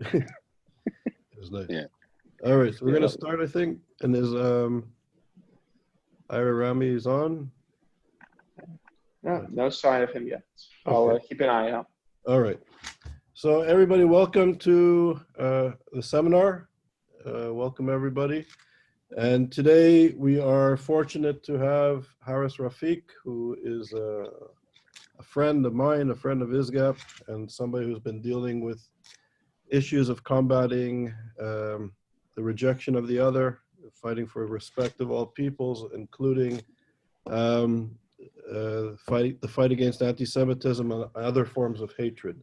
It was nice. Yeah. All right, so we're Yeah. gonna start, I think. And is Ira Rami is on? No, no sign of him yet. I'll Okay. keep an eye out. All right. So everybody, welcome to the seminar. Welcome everybody. And today we are fortunate to have Haras Rafiq, who is a friend of mine, a friend of ISGAP, and somebody who's been dealing with issues of combating the rejection of the other, fighting for respect of all peoples, including the fight against anti-Semitism and other forms of hatred.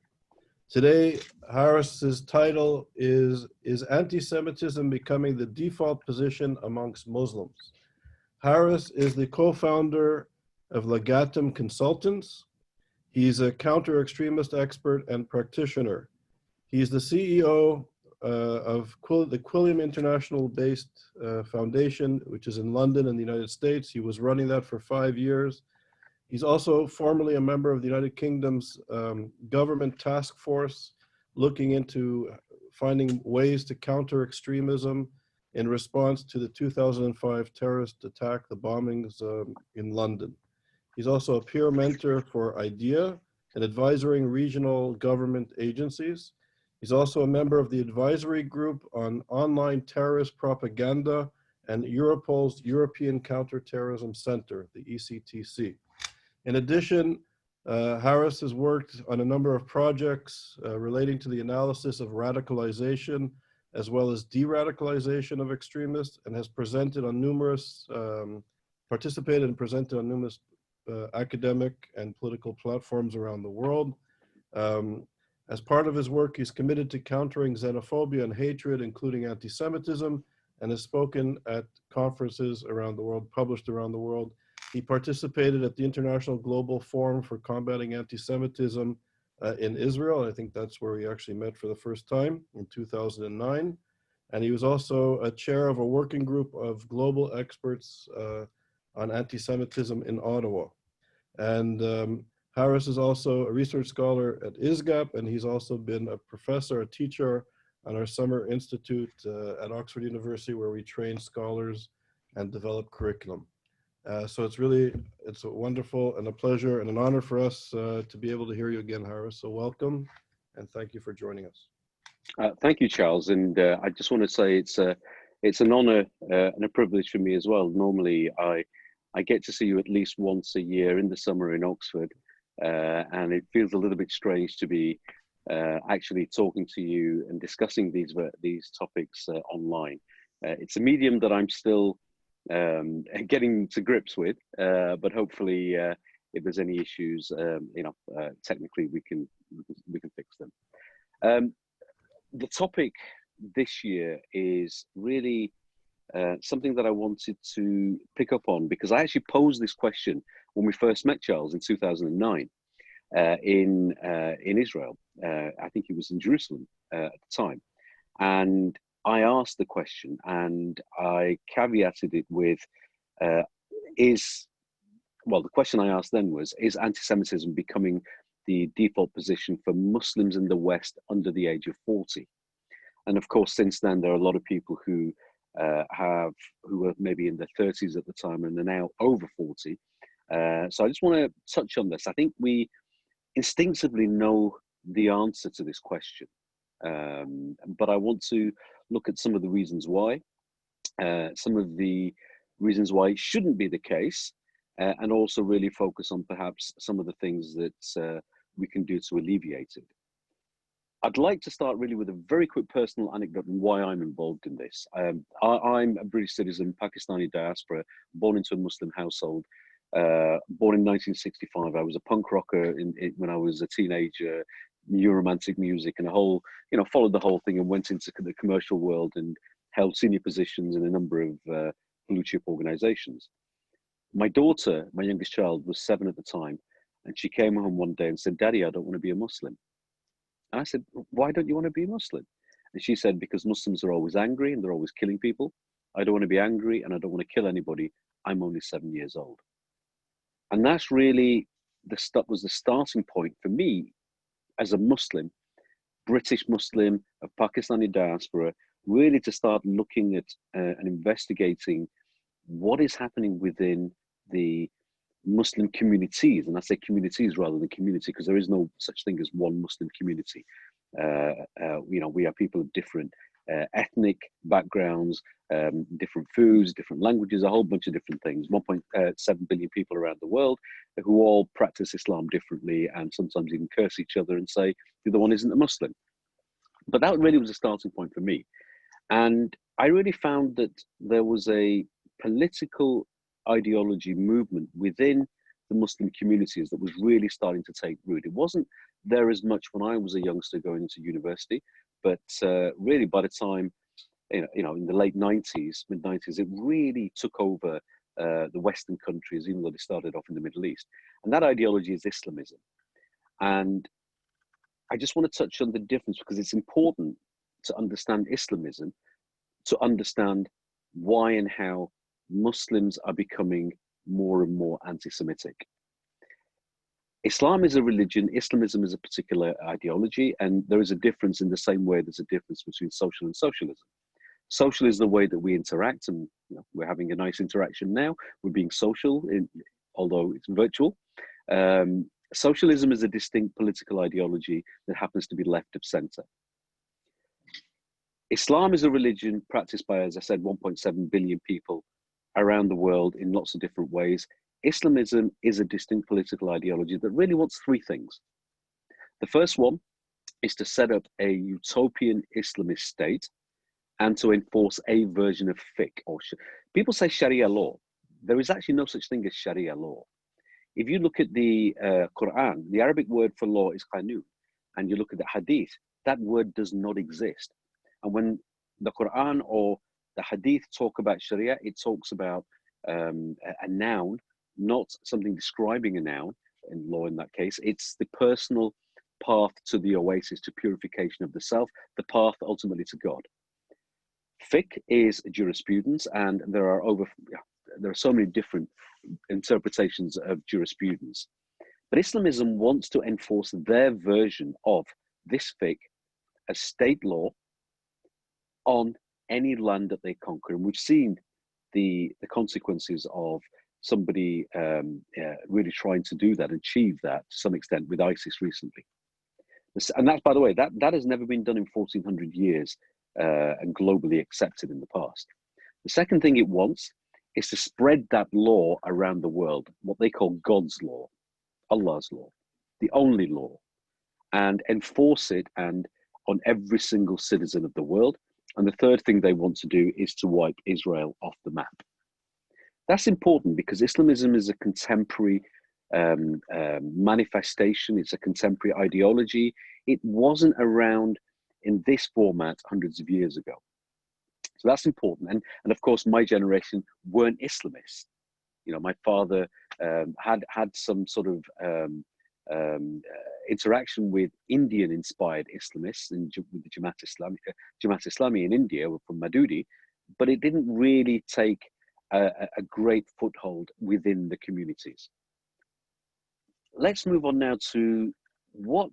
Today, Haras's title is Anti-Semitism Becoming the Default Position Amongst Muslims? Haras is the co-founder of Legatum Consultants. He's a counter-extremist expert and practitioner. He's the CEO of the Quilliam International-based foundation, which is in London in the United States. He was running that for 5 years. He's also formerly a member of the United Kingdom's government task force, looking into finding ways to counter extremism in response to the 2005 terrorist attack, the bombings in London. He's also a peer mentor for IDEA and advisory regional government agencies. He's also a member of the advisory group on online terrorist propaganda and Europol's European Counterterrorism Center, the ECTC. In addition, Haras has worked on a number of projects relating to the analysis of radicalization as well as de-radicalization of extremists, and has presented on numerous, participated and presented on numerous academic and political platforms around the world. As part of his work, he's committed to countering xenophobia and hatred, including anti-Semitism, and has spoken at conferences around the world, published around the world. He participated at the International Global Forum for Combating Anti-Semitism in Israel. I think that's where we actually met for the first time in 2009. And he was also a chair of a working group of global experts on anti-Semitism in Ottawa. And Haras is also a research scholar at ISGAP, and he's also been a professor, a teacher on our summer institute at Oxford University, where we train scholars and develop curriculum. So it's a wonderful and a pleasure and an honor for us to be able to hear you again, Haras. So welcome, and thank you for joining us. Thank you, Charles. And I just want to say it's an honor and a privilege for me as well. Normally, I get to see you at least once a year in the summer in Oxford, and it feels a little bit strange to be actually talking to you and discussing these topics online. It's a medium that I'm still getting to grips with, but hopefully, if there's any issues, technically we can fix them. The topic this year is really something that I wanted to pick up on, because I actually posed this question when we first met Charles in 2009 in Israel. I think he was in Jerusalem at the time, and I asked the question, and I caveated it with, the question I asked then was, is anti-Semitism becoming the default position for Muslims in the West under the age of 40? And of course, since then, there are a lot of people who were maybe in their 30s at the time and are now over 40. So I just want to touch on this. I think we instinctively know the answer to this question, but I want to look at some of the reasons why, some of the reasons why it shouldn't be the case, and also really focus on perhaps some of the things that we can do to alleviate it. I'd like to start really with a very quick personal anecdote on why I'm involved in this. I'm a British citizen, Pakistani diaspora, born into a Muslim household, born in 1965. I was a punk rocker when I was a teenager, new romantic music and followed the whole thing and went into the commercial world and held senior positions in a number of blue chip organizations. My daughter, my youngest child, was 7 at the time, and she came home one day and said, "Daddy, I don't want to be a Muslim." And I said, "Why don't you want to be a Muslim?" And she said, "Because Muslims are always angry and they're always killing people. I don't want to be angry and I don't want to kill anybody. I'm only 7 years old." And that's really was the starting point for me as a Muslim British Muslim, of Pakistani diaspora, really to start looking at and investigating what is happening within the Muslim communities. And I say communities rather than community, because there is no such thing as one Muslim community. You know, we are people of different ethnic backgrounds, different foods, different languages, a whole bunch of different things. 1.7 billion people around the world who all practice Islam differently and sometimes even curse each other and say the other one isn't a Muslim. But that really was a starting point for me. And I really found that there was a political ideology movement within the Muslim communities that was really starting to take root. It wasn't there as much when I was a youngster going into university, but really by the time, you know, in the late 90s, mid 90s, it really took over the Western countries, even though they started off in the Middle East. And that ideology is Islamism. And I just want to touch on the difference because it's important to understand Islamism, to understand why and how Muslims are becoming more and more anti-Semitic. Islam is a religion, Islamism is a particular ideology, and there is a difference in the same way there's a difference between social and socialism. Social is the way that we interact, and you know, we're having a nice interaction now. We're being social, although it's virtual. Socialism is a distinct political ideology that happens to be left of center. Islam is a religion practiced by, as I said, 1.7 billion people around the world in lots of different ways. Islamism is a distinct political ideology that really wants three things. The first one is to set up a utopian Islamist state and to enforce a version of fiqh. Or people say Sharia law. There is actually no such thing as Sharia law. If you look at the Quran, the Arabic word for law is qanun, and you look at the hadith, that word does not exist. And when the Quran or the hadith talk about Sharia, it talks about a noun, not something describing a noun, in law in that case. It's the personal path to the oasis, to purification of the self, the path ultimately to God. Fiqh is jurisprudence, and there are so many different interpretations of jurisprudence. But Islamism wants to enforce their version of this fiqh as state law on any land that they conquer. And we've seen the consequences of somebody really trying to do that, achieve that to some extent with ISIS recently. And that, by the way, that has never been done in 1400 years and globally accepted in the past. The second thing it wants is to spread that law around the world, what they call God's law, Allah's law, the only law, and enforce it and on every single citizen of the world. And the third thing they want to do is to wipe Israel off the map. That's important because Islamism is a contemporary manifestation. It's a contemporary ideology. It wasn't around in this format hundreds of years ago. So that's important. And of course, my generation weren't Islamists. You know, my father had some sort of interaction with Indian-inspired Islamists with the Jamaat Islami in India from Madudi, but it didn't really take a great foothold within the communities. Let's move on now to what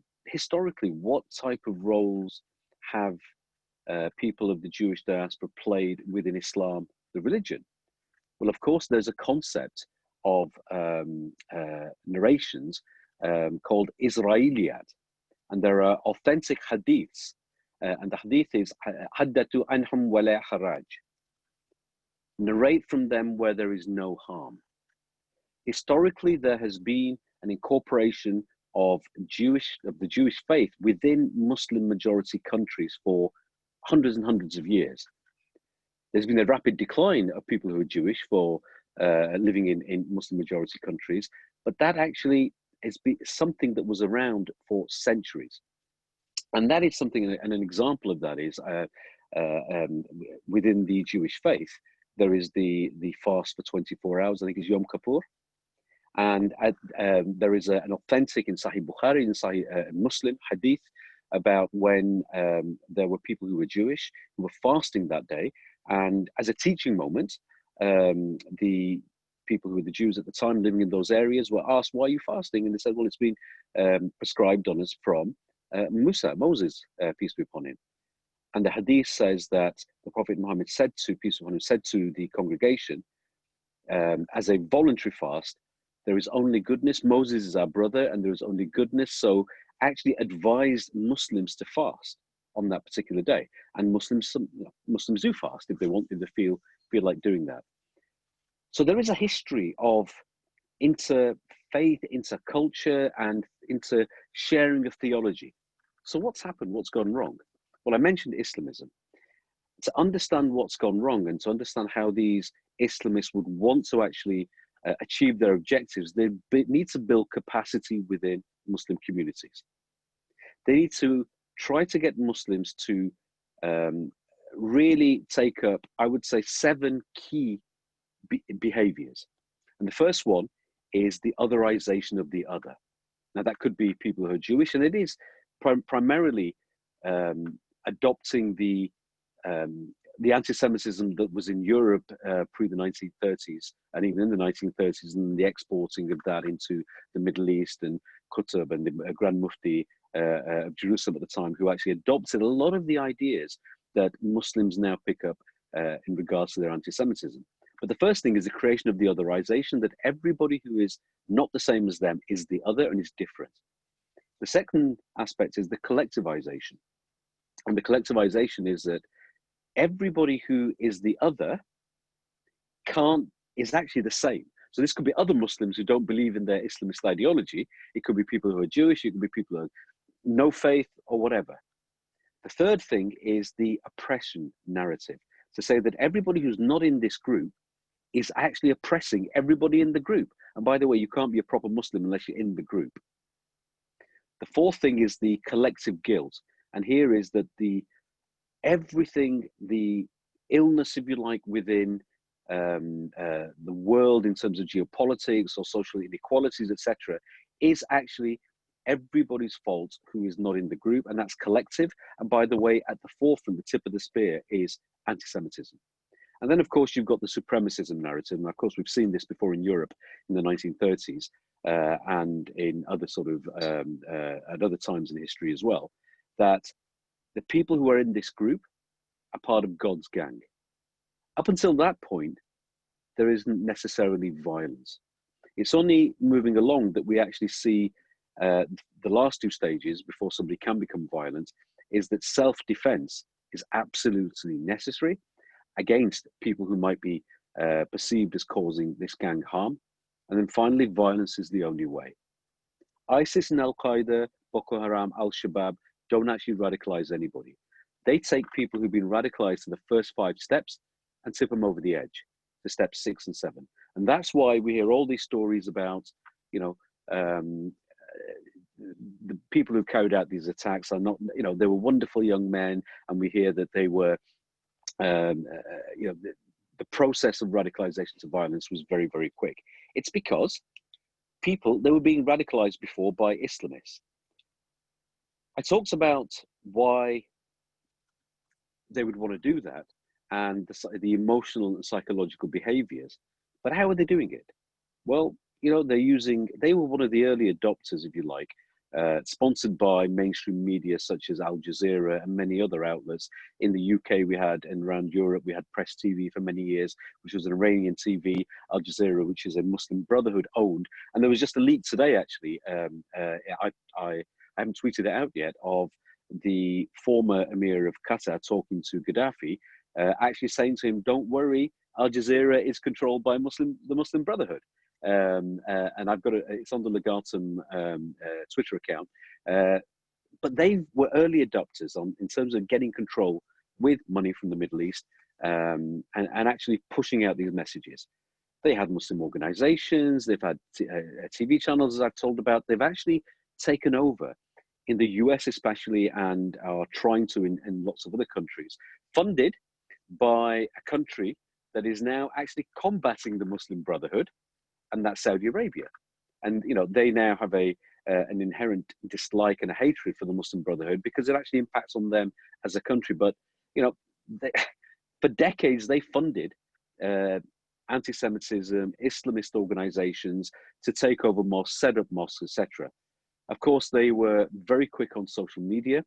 type of roles have people of the Jewish diaspora played within Islam, the religion? Well, of course, there's a concept of narrations called Israeliyat, and there are authentic hadiths, and the hadith is haddatu anhum wala haraj. Narrate from them where there is no harm. Historically, there has been an incorporation of the Jewish faith within Muslim majority countries for hundreds and hundreds of years. There's been a rapid decline of people who are Jewish for living in Muslim majority countries, but that actually is something that was around for centuries. And that is something, and an example of that is within the Jewish faith, there is the fast for 24 hours, I think is Yom Kippur. And there is an authentic in Sahih Bukhari, in Sahih Muslim hadith about when there were people who were Jewish who were fasting that day. And as a teaching moment, the people who were the Jews at the time living in those areas were asked, why are you fasting? And they said, well, it's been prescribed on us from Moses, peace be upon him. And the hadith says that the Prophet Muhammad said to, peace be upon him, said to the congregation, as a voluntary fast, there is only goodness. Moses is our brother, and there is only goodness. So actually advised Muslims to fast on that particular day. And Muslims do fast if they want, if they feel like doing that. So there is a history of interfaith, interculture, and inter-sharing of theology. So what's happened? What's gone wrong? Well, I mentioned Islamism. To understand what's gone wrong and to understand how these Islamists would want to actually achieve their objectives, they need to build capacity within Muslim communities. They need to try to get Muslims to really take up, I would say, 7 key behaviors. And the first one is the otherization of the other. Now, that could be people who are Jewish, and it is primarily adopting the anti-Semitism that was in Europe pre the 1930s, and even in the 1930s, and the exporting of that into the Middle East, and Qutb and the Grand Mufti of Jerusalem at the time, who actually adopted a lot of the ideas that Muslims now pick up in regards to their anti-Semitism. But the first thing is the creation of the otherization, that everybody who is not the same as them is the other and is different. The second aspect is the collectivization. And the collectivization is that everybody who is the other is actually the same. So this could be other Muslims who don't believe in their Islamist ideology. It could be people who are Jewish. It could be people who have no faith or whatever. The third thing is the oppression narrative, to say that everybody who's not in this group is actually oppressing everybody in the group. And by the way, you can't be a proper Muslim unless you're in the group. The fourth thing is the collective guilt. And here is that the illness, if you like, within the world in terms of geopolitics or social inequalities, etc., is actually everybody's fault who is not in the group, and that's collective. And by the way, at the forefront, the tip of the spear is anti-Semitism. And then, of course, you've got the supremacism narrative. And of course, we've seen this before in Europe in the 1930s and in other sort of at other times in history as well, that the people who are in this group are part of God's gang. Up until that point, there isn't necessarily violence. It's only moving along that we actually see the last 2 stages before somebody can become violent, is that self-defense is absolutely necessary against people who might be perceived as causing this gang harm. And then finally, violence is the only way. ISIS and Al-Qaeda, Boko Haram, Al-Shabaab don't actually radicalize anybody. They take people who've been radicalized to the first 5 steps and tip them over the edge to steps 6 and 7. And that's why we hear all these stories about, the people who carried out these attacks are not, they were wonderful young men, and we hear that they were, the process of radicalization to violence was very, very quick. It's because they were being radicalized before by Islamists. I talked about why they would want to do that and the emotional and psychological behaviors, but how are they doing it? Well, they were one of the early adopters, if you like, sponsored by mainstream media such as Al Jazeera and many other outlets. In the UK, we had, and around Europe, we had Press TV for many years, which was an Iranian TV, Al Jazeera, which is a Muslim Brotherhood owned. And there was just a leak today, actually, I haven't tweeted it out yet, of the former Emir of Qatar talking to Gaddafi, actually saying to him, don't worry, Al Jazeera is controlled by the Muslim Brotherhood. And I've got it's on the Legatum Twitter account. But they were early adopters in terms of getting control with money from the Middle East and actually pushing out these messages. They had Muslim organizations, they've had TV channels, as I've told about. They've actually taken over in the US especially, and are trying to in lots of other countries, funded by a country that is now actually combating the Muslim Brotherhood, and that's Saudi Arabia. And they now have an inherent dislike and a hatred for the Muslim Brotherhood because it actually impacts on them as a country. But for decades they funded anti-Semitism, Islamist organizations to take over mosques, set up mosques, etc. Of course, they were very quick on social media.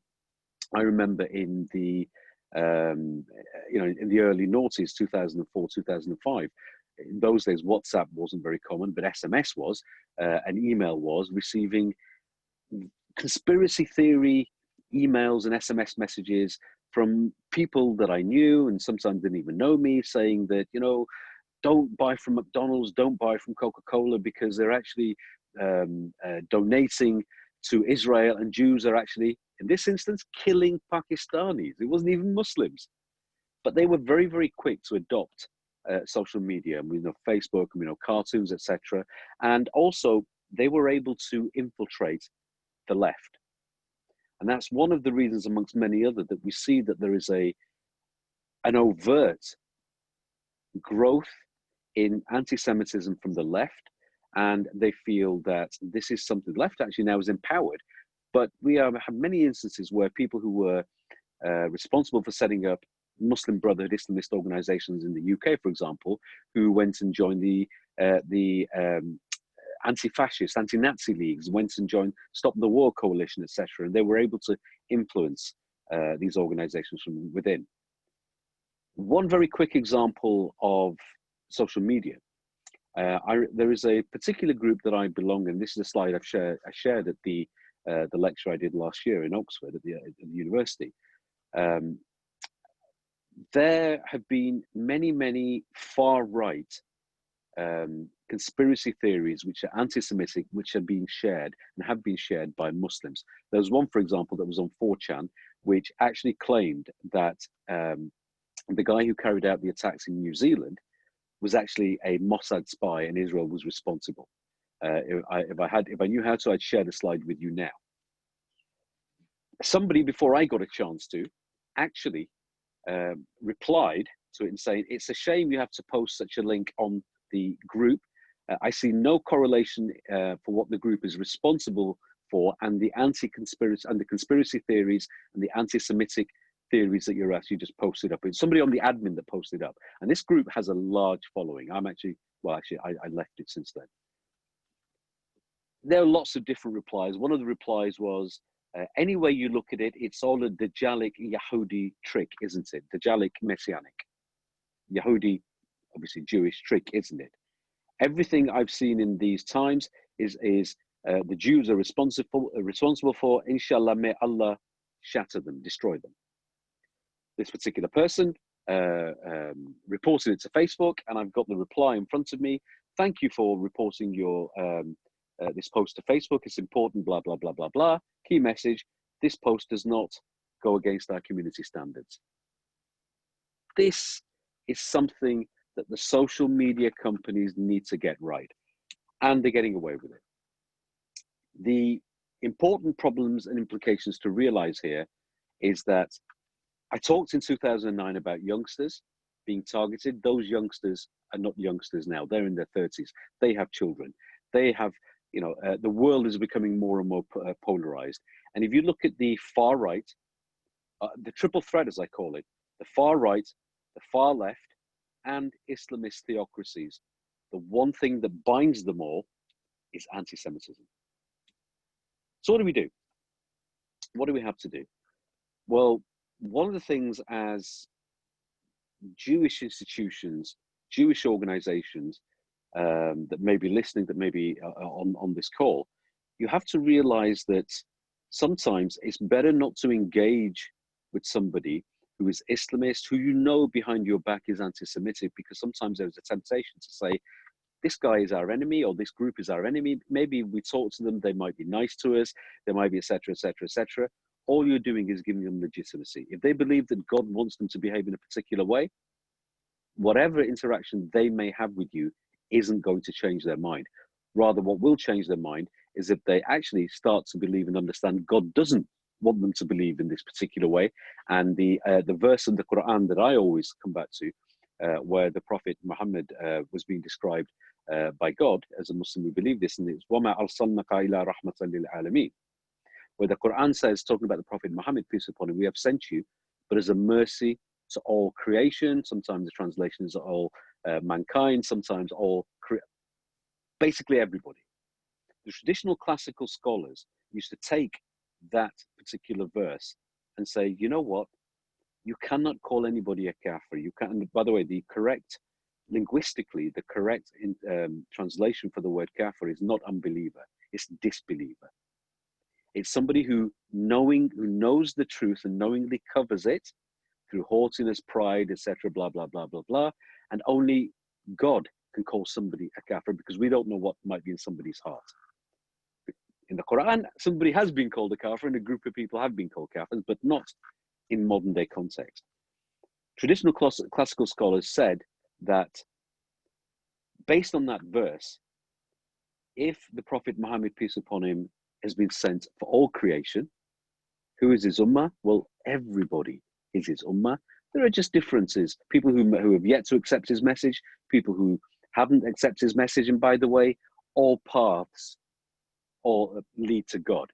I remember in the in the early noughties, 2004, 2005. In those days, WhatsApp wasn't very common, but SMS was, and email was. Receiving conspiracy theory emails and SMS messages from people that I knew and sometimes didn't even know me, saying that, don't buy from McDonald's, don't buy from Coca-Cola, because they're actually donating to Israel, and Jews are actually, in this instance, killing Pakistanis. It wasn't even Muslims. But they were very, very quick to adopt social media. And we know Facebook, and we know cartoons, etc. And also, they were able to infiltrate the left. And that's one of the reasons, amongst many others, that we see that there is an overt growth in anti-Semitism from the left. And they feel that this is something the left actually now is empowered. But we have many instances where people who were responsible for setting up Muslim Brotherhood Islamist organizations in the UK, for example, who went and joined the anti-fascist, anti-Nazi leagues, went and joined Stop the War Coalition, etc. And they were able to influence these organizations from within. One very quick example of social media. There is a particular group that I belong in. This is a slide I shared at the lecture I did last year in Oxford at the university. There have been many far-right conspiracy theories which are anti-Semitic, which are being shared and have been shared by Muslims. There was one, for example, that was on 4chan, which actually claimed that the guy who carried out the attacks in New Zealand was actually a Mossad spy, and Israel was responsible. If I knew how to, I'd share the slide with you now. Somebody, before I got a chance to, actually replied to it and saying, it's a shame you have to post such a link on the group. I see no correlation for what the group is responsible for, and the anti-conspiracy and the conspiracy theories and the anti-Semitic theories that you're actually just posted up. It's somebody on the admin that posted up, and this group has a large following. I left it since then. There are lots of different replies. One of the replies was, any way you look at it, it's all a Dajjalic Yahudi trick, isn't it? Dajjalic Messianic. Yahudi, obviously Jewish trick, isn't it? Everything I've seen in these times is the Jews are responsible for, inshallah, may Allah shatter them, destroy them. This particular person reported it to Facebook, and I've got the reply in front of me. Thank you for reporting your this post to Facebook. It's important, blah, blah, blah, blah, blah. Key message, this post does not go against our community standards. This is something that the social media companies need to get right, and they're getting away with it. The important problems and implications to realize here is that I talked in 2009 about youngsters being targeted. Those youngsters are not youngsters now. They're in their 30s. They have children. They have, the world is becoming more and more polarized. And if you look at the far right, the triple threat, as I call it, the far right, the far left, and Islamist theocracies, the one thing that binds them all is anti-Semitism. So what do we do? What do we have to do? Well, one of the things as Jewish institutions, Jewish organizations that may be listening, that may be on this call, you have to realize that sometimes it's better not to engage with somebody who is Islamist, who you know behind your back is anti-Semitic, because sometimes there's a temptation to say, this guy is our enemy, or this group is our enemy. Maybe we talk to them, they might be nice to us, they might be, etc., etc., etc. All you're doing is giving them legitimacy. If they believe that God wants them to behave in a particular way, whatever interaction they may have with you isn't going to change their mind. Rather, what will change their mind is if they actually start to believe and understand God doesn't want them to believe in this particular way. And the verse in the Quran that I always come back to, where the Prophet Muhammad was being described by God as a Muslim, we believe this, and it's وَمَا أَرْسَلْنَكَ إِلَّا رَحْمَةً لِلْعَالَمِينَ, where the Quran says, talking about the Prophet Muhammad, peace upon him, we have sent you, but as a mercy to all creation. Sometimes the translation is all mankind, sometimes all, basically everybody. The traditional classical scholars used to take that particular verse and say, you know what? You cannot call anybody a kafir. You can't. And by the way, the correct, linguistically, the correct translation for the word kafir is not unbeliever. It's disbeliever. It's somebody who knows the truth and knowingly covers it through haughtiness, pride, etc., blah, blah, blah, blah, blah. And only God can call somebody a kafir, because we don't know what might be in somebody's heart. In the Quran, somebody has been called a kafir, and a group of people have been called kafirs, but not in modern day context. Traditional classical scholars said that based on that verse, if the Prophet Muhammad, peace upon him, has been sent for all creation, who is his ummah? Well, everybody is his ummah. There are just differences. People who have yet to accept his message, people who haven't accepted his message, and by the way, all paths all lead to God.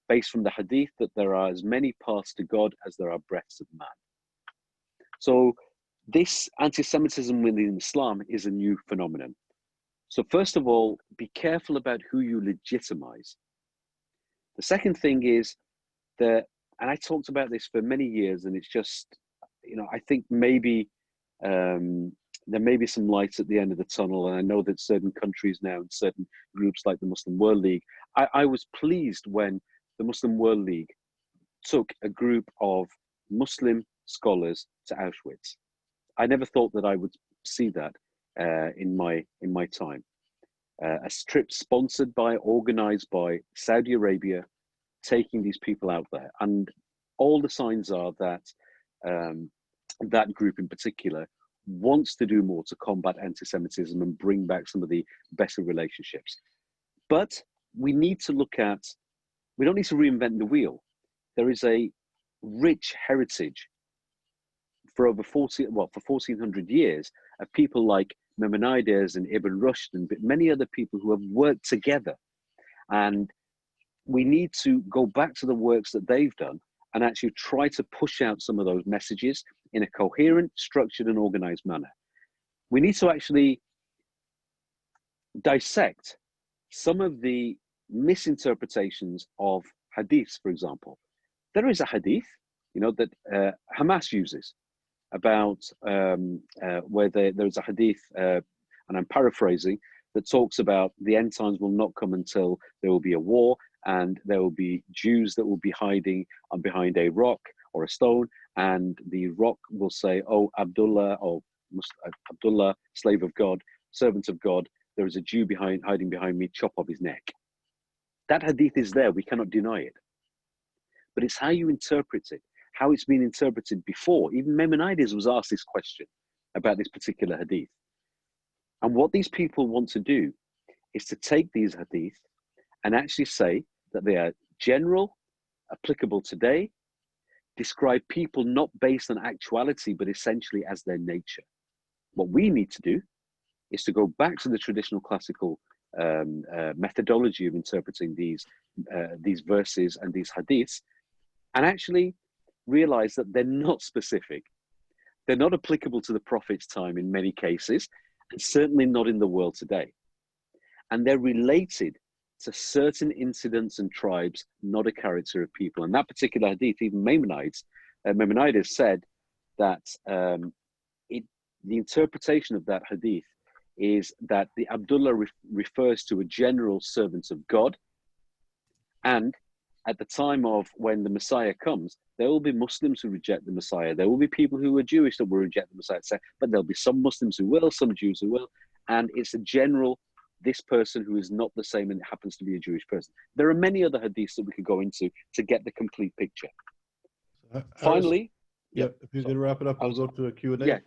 Based from the hadith that there are as many paths to God as there are breaths of man. So this anti-Semitism within Islam is a new phenomenon. So first of all, be careful about who you legitimize. The second thing is that, and I talked about this for many years, and it's just, I think maybe there may be some lights at the end of the tunnel. And I know that certain countries now and certain groups like the Muslim World League, I was pleased when the Muslim World League took a group of Muslim scholars to Auschwitz. I never thought that I would see that in my time. A trip sponsored by, organized by Saudi Arabia, taking these people out there. And all the signs are that that group in particular wants to do more to combat anti-Semitism and bring back some of the better relationships. But we need to look at, we don't need to reinvent the wheel. There is a rich heritage for over 1400 years of people like Maimonides and Ibn Rushd and many other people who have worked together. And we need to go back to the works that they've done and actually try to push out some of those messages in a coherent, structured, and organized manner. We need to actually dissect some of the misinterpretations of hadiths, for example. There is a hadith, that Hamas uses about where there is a hadith, and I'm paraphrasing, that talks about the end times will not come until there will be a war, and there will be Jews that will be hiding behind a rock or a stone, and the rock will say, "Oh, Abdullah, Abdullah, slave of God, servant of God, there is a Jew hiding behind me, chop off his neck." That hadith is there, we cannot deny it. But it's how you interpret it, how it's been interpreted before. Even Maimonides was asked this question about this particular hadith. And what these people want to do is to take these hadith and actually say that they are general, applicable today, describe people not based on actuality, but essentially as their nature. What we need to do is to go back to the traditional classical methodology of interpreting these verses and these hadiths, and actually realize that they're not specific. They're not applicable to the Prophet's time in many cases, and certainly not in the world today. And they're related to certain incidents and tribes, not a character of people. And that particular hadith, even Maimonides said that the interpretation of that hadith is that the Abdullah refers to a general servant of God, and at the time of when the Messiah comes, there will be Muslims who reject the Messiah. There will be people who are Jewish that will reject the Messiah, but there'll be some Muslims who will, some Jews who will, and it's a general, this person who is not the same and happens to be a Jewish person. There are many other hadiths that we could go into to get the complete picture. Finally, if you could wrap it up, I'll go to a Q&A.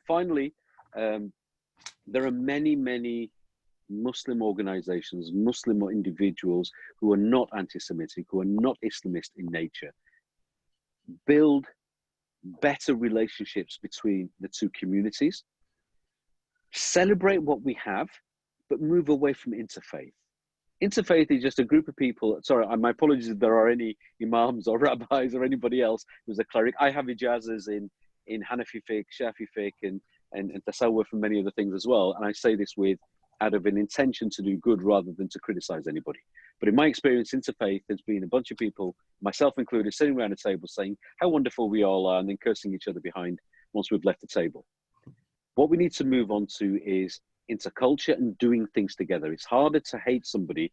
Finally, there are many Muslim organizations, Muslim individuals who are not anti-Semitic, who are not Islamist in nature. Build better relationships between the two communities. Celebrate what we have, but move away from interfaith. Interfaith is just a group of people. Sorry, my apologies if there are any imams or rabbis or anybody else who's a cleric. I have ijazas in Hanafi fiqh, Shafi fiqh, and tasawwuf and many other things as well. And I say this with out of an intention to do good rather than to criticize anybody. But in my experience, interfaith has been a bunch of people, myself included, sitting around a table saying how wonderful we all are and then cursing each other behind once we've left the table. What we need to move on to is interculture and doing things together. It's harder to hate somebody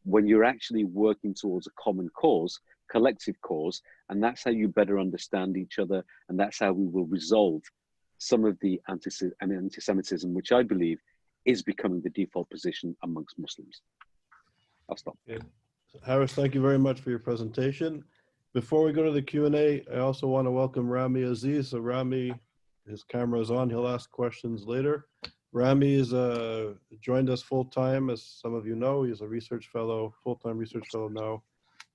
when you're actually working towards a common cause, collective cause, and that's how you better understand each other, and that's how we will resolve some of the anti-Semitism, which I believe is becoming the default position amongst Muslims. I'll stop. Okay. Haras, thank you very much for your presentation. Before we go to the Q&A, I also want to welcome Rami Aziz. So Rami, his camera is on. He'll ask questions later. Rami is joined us full-time, as some of you know. He's a research fellow, full-time research fellow now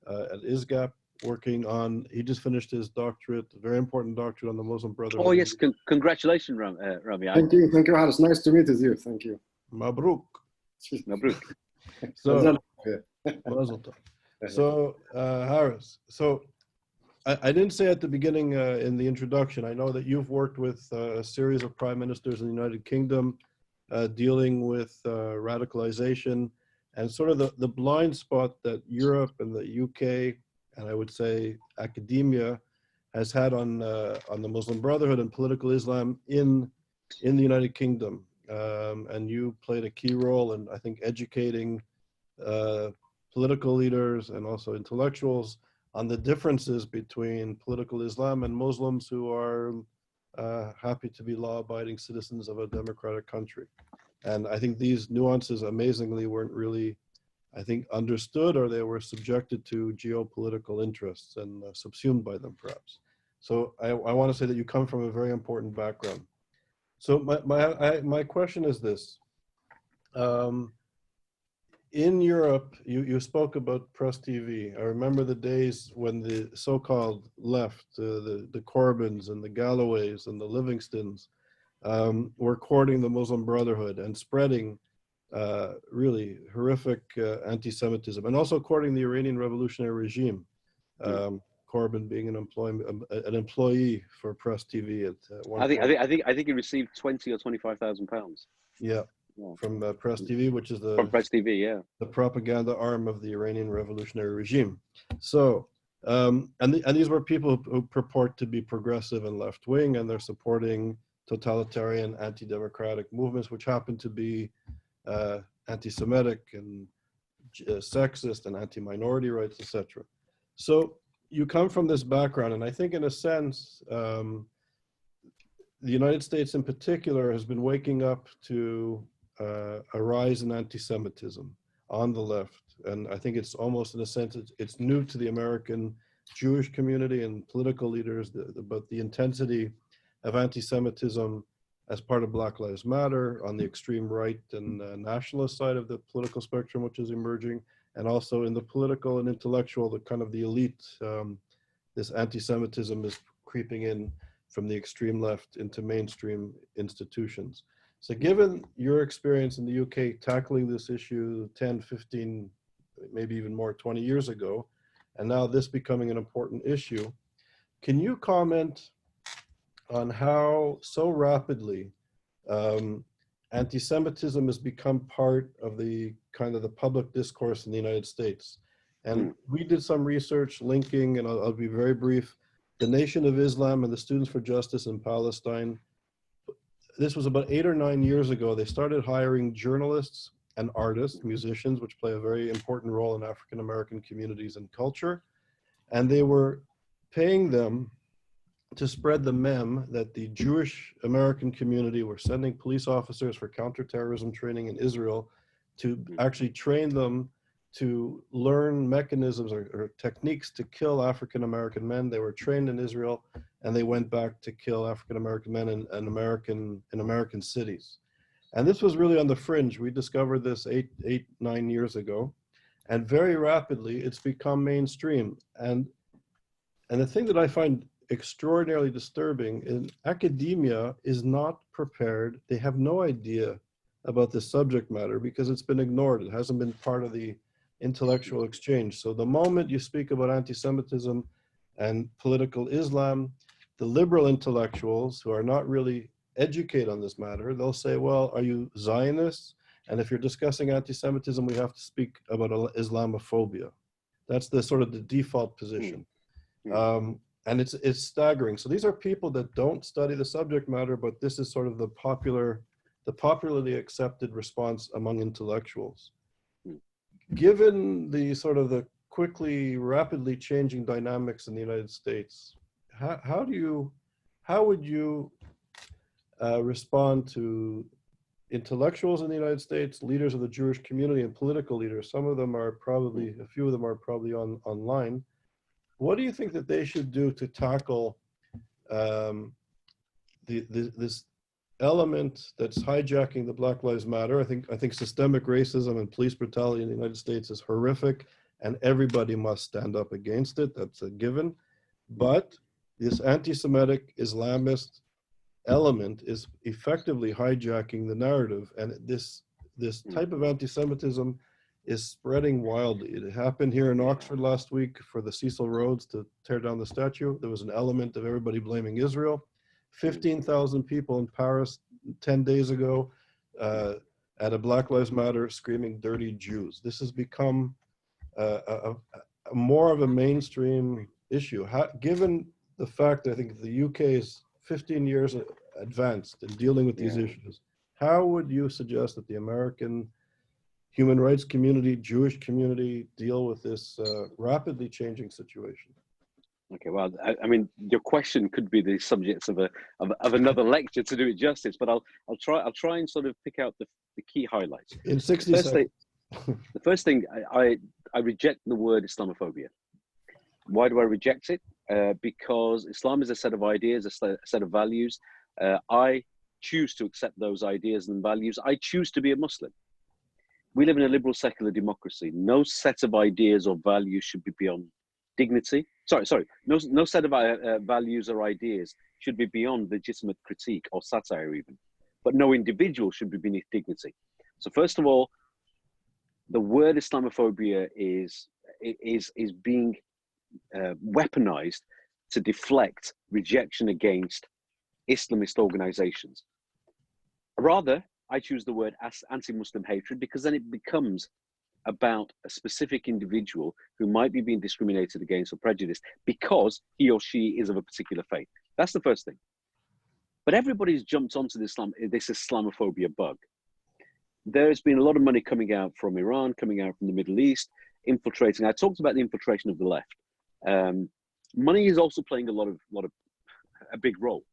at ISGAP, working on, he just finished his doctorate, a very important doctorate on the Muslim Brotherhood. Oh yes, congratulations, Rami. Thank you, Haras. Nice to meet you. Thank you. Mabruk. Mabruk. So, so Haras, so I didn't say at the beginning in the introduction, I know that you've worked with a series of prime ministers in the United Kingdom dealing with radicalization and sort of the blind spot that Europe and the UK, and I would say academia, has had on the Muslim Brotherhood and political Islam in the United Kingdom. And you played a key role in, I think, educating political leaders and also intellectuals on the differences between political Islam and Muslims who are happy to be law-abiding citizens of a democratic country. And I think these nuances, amazingly, weren't really, I think, understood, or they were subjected to geopolitical interests and subsumed by them, perhaps. So I want to say that you come from a very important background. So my question is this. In Europe, you spoke about Press TV. I remember the days when the so-called left, the Corbyns and the Galloways and the Livingstons were courting the Muslim Brotherhood and spreading really horrific anti-Semitism, and also courting the Iranian revolutionary regime. Corbyn being an employee for Press TV at one point. I think he received £20,000 or £25,000. Yeah. From Press TV, which is from Press TV, yeah, the propaganda arm of the Iranian revolutionary regime. So, and these were people who purport to be progressive and left-wing, and they're supporting totalitarian, anti-democratic movements, which happen to be anti-Semitic and sexist and anti-minority rights, etc. So you come from this background, and I think, in a sense, the United States in particular has been waking up to a rise in anti-Semitism on the left. And I think it's almost, in a sense, it's new to the American Jewish community and political leaders, but the intensity of anti-Semitism as part of Black Lives Matter on the extreme right and nationalist side of the political spectrum, which is emerging, and also in the political and intellectual, the kind of the elite, this anti-Semitism is creeping in from the extreme left into mainstream institutions. So given your experience in the UK tackling this issue 10, 15, maybe even more, 20 years ago, and now this becoming an important issue, can you comment on how so rapidly anti-Semitism has become part of the kind of the public discourse in the United States? And we did some research linking, and I'll be very brief, the Nation of Islam and the Students for Justice in Palestine. This was about 8 or 9 years ago. They started hiring journalists and artists, musicians, which play a very important role in African-American communities and culture. And they were paying them to spread the meme that the Jewish American community were sending police officers for counterterrorism training in Israel to actually train them to learn mechanisms or techniques to kill African-American men. They were trained in Israel, and they went back to kill African-American men in American cities. And this was really on the fringe. We discovered this 9 years ago, and very rapidly it's become mainstream. And the thing that I find extraordinarily disturbing is academia is not prepared. They have no idea about the subject matter because it's been ignored. It hasn't been part of the intellectual exchange. So the moment you speak about anti-Semitism and political Islam, the liberal intellectuals who are not really educated on this matter, they'll say, well, are you Zionists? And if you're discussing anti-Semitism, we have to speak about Islamophobia. That's the sort of the default position. And it's staggering. So these are people that don't study the subject matter, but this is sort of the popularly accepted response among intellectuals. Given the sort of the rapidly changing dynamics in the United States, how would you respond to intellectuals in the United States, leaders of the Jewish community, and political leaders? A few of them are probably online. What do you think that they should do to tackle this element that's hijacking the Black Lives Matter? I think systemic racism and police brutality in the United States is horrific, and everybody must stand up against it. That's a given. But this anti-Semitic Islamist element is effectively hijacking the narrative, and this type of anti-Semitism is spreading wildly. It happened here in Oxford last week for the Cecil Rhodes to tear down the statue. There was an element of everybody blaming Israel. 15,000 people in Paris 10 days ago at a Black Lives Matter screaming dirty Jews. This has become more of a mainstream issue. Given the fact that I think the UK is 15 years advanced in dealing with these issues, how would you suggest that the American human rights community, Jewish community, deal with this rapidly changing situation? Okay, well, I mean, your question could be the subject of another lecture to do it justice, but I'll try and sort of pick out the key highlights. In 60 seconds. The first thing, I reject the word Islamophobia. Why do I reject it? Because Islam is a set of ideas, a set of values. I choose to accept those ideas and values. I choose to be a Muslim. We live in a liberal secular democracy. No set of ideas or values should be beyond dignity. No set of values or ideas should be beyond legitimate critique or satire even. But no individual should be beneath dignity. So first of all, the word Islamophobia is being weaponized to deflect rejection against Islamist organizations. Rather, I choose the word anti-Muslim hatred, because then it becomes about a specific individual who might be being discriminated against or prejudiced because he or she is of a particular faith. That's the first thing. But everybody's jumped onto this Islamophobia bug. There's been a lot of money coming out from Iran, coming out from the Middle East, infiltrating. I talked about the infiltration of the left. Money is also playing a big role.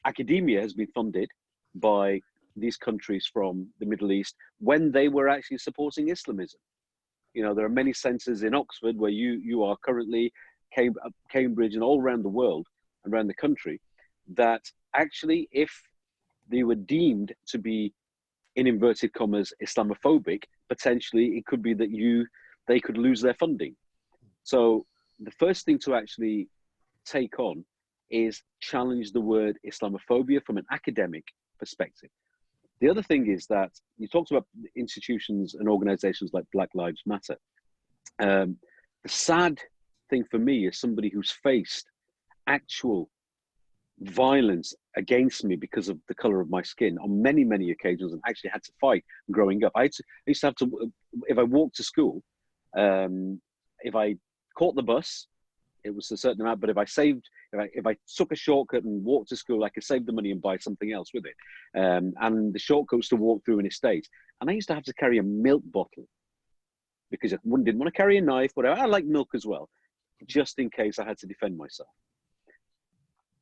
Academia has been funded by these countries from the Middle East when they were actually supporting Islamism. You know, there are many centers in Oxford where you are currently, Cambridge, and all around the world, around the country, that actually, if they were deemed to be, in inverted commas, Islamophobic, potentially it could be that they could lose their funding. So the first thing to actually take on is challenge the word Islamophobia from an academic perspective. The other thing is that you talked about institutions and organizations like Black Lives Matter. The sad thing for me is somebody who's faced actual violence against me because of the color of my skin on many, many occasions, and actually had to fight growing up. I used to have to, if I walked to school, if I caught the bus, it was a certain amount, but if I took a shortcut and walked to school, I could save the money and buy something else with it. And the shortcut was to walk through an estate. And I used to have to carry a milk bottle because I didn't want to carry a knife, but I like milk as well, just in case I had to defend myself.